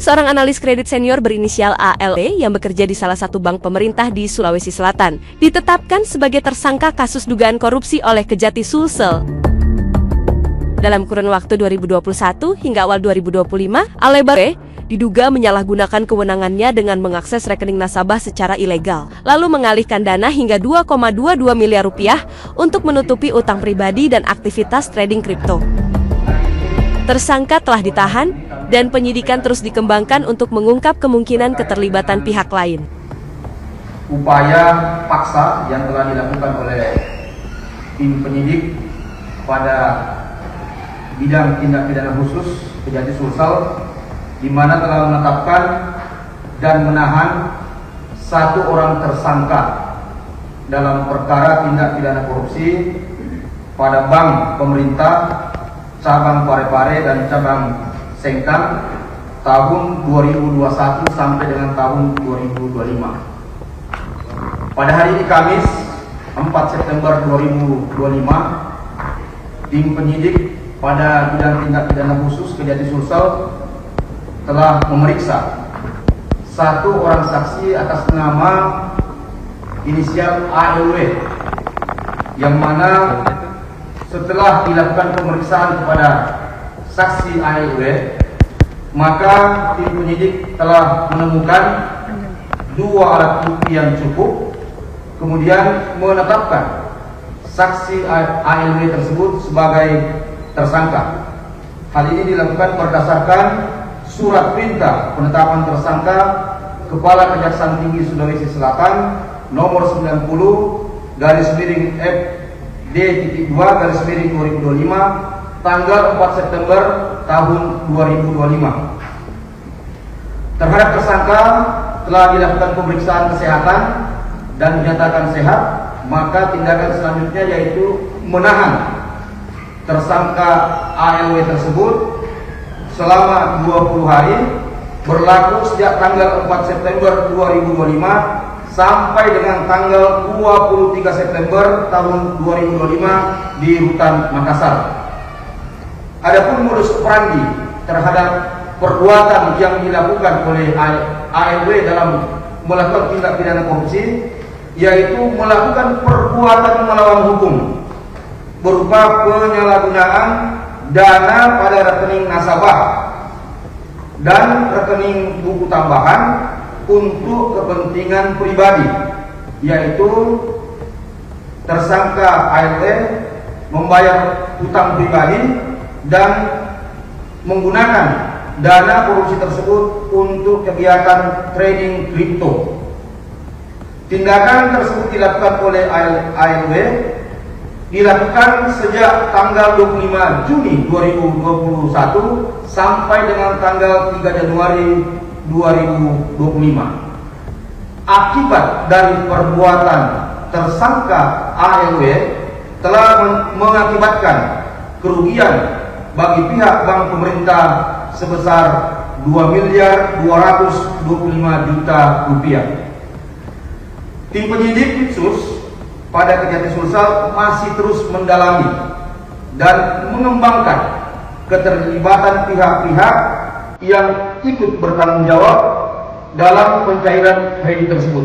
seorang analis kredit senior berinisial ALE yang bekerja di salah satu bank pemerintah di Sulawesi Selatan, ditetapkan sebagai tersangka kasus dugaan korupsi oleh Kejati Sulsel. Dalam kurun waktu 2021 hingga awal 2025, ALE diduga menyalahgunakan kewenangannya dengan mengakses rekening nasabah secara ilegal, lalu mengalihkan dana hingga 2,22 miliar rupiah untuk menutupi utang pribadi dan aktivitas trading kripto. Tersangka telah ditahan dan penyidikan terus dikembangkan untuk mengungkap kemungkinan keterlibatan pihak lain. Upaya paksa yang telah dilakukan oleh tim penyidik pada bidang tindak pidana khusus Kejati Sulsel, di mana telah menetapkan dan menahan satu orang tersangka dalam perkara tindak pidana korupsi pada bank pemerintah cabang Parepare dan cabang Sengkang tahun 2021 sampai dengan tahun 2025. Pada hari ini Kamis 4 September 2025, tim penyidik pada bidang tindak pidana khusus Kejati Sulsel telah memeriksa satu orang saksi atas nama inisial ALW, yang mana setelah dilakukan pemeriksaan kepada saksi ALW, maka tim penyidik telah menemukan dua alat bukti yang cukup, kemudian menetapkan saksi ALW tersebut sebagai tersangka. Hal ini dilakukan berdasarkan surat perintah penetapan tersangka Kepala Kejaksaan Tinggi Sulawesi Selatan nomor 90/FD.2/2025 tanggal 4 September tahun 2025. Terhadap tersangka telah dilakukan pemeriksaan kesehatan dan dinyatakan sehat, maka tindakan selanjutnya yaitu menahan tersangka ALW tersebut selama 20 hari berlaku sejak tanggal 4 September 2025 sampai dengan tanggal 23 September tahun 2025 di Rutan Makassar. Adapun modus operandi terhadap perbuatan yang dilakukan oleh ALW dalam melakukan tindak pidana korupsi, yaitu melakukan perbuatan melawan hukum berupa penyalahgunaan dana pada rekening nasabah dan rekening buku tambahan untuk kepentingan pribadi, yaitu tersangka ALW membayar hutang pribadi dan menggunakan dana korupsi tersebut untuk kegiatan trading kripto. Tindakan tersebut dilakukan oleh ALW dilakukan sejak tanggal 25 Juni 2021 sampai dengan tanggal 3 Januari 2025. Akibat dari perbuatan tersangka ALW telah mengakibatkan kerugian bagi pihak bank pemerintah sebesar 2.225.000.000 rupiah. Tim penyidik khusus pada Kejati Sulsel masih terus mendalami dan mengembangkan keterlibatan pihak-pihak yang ikut bertanggung jawab dalam pencairan kredit tersebut.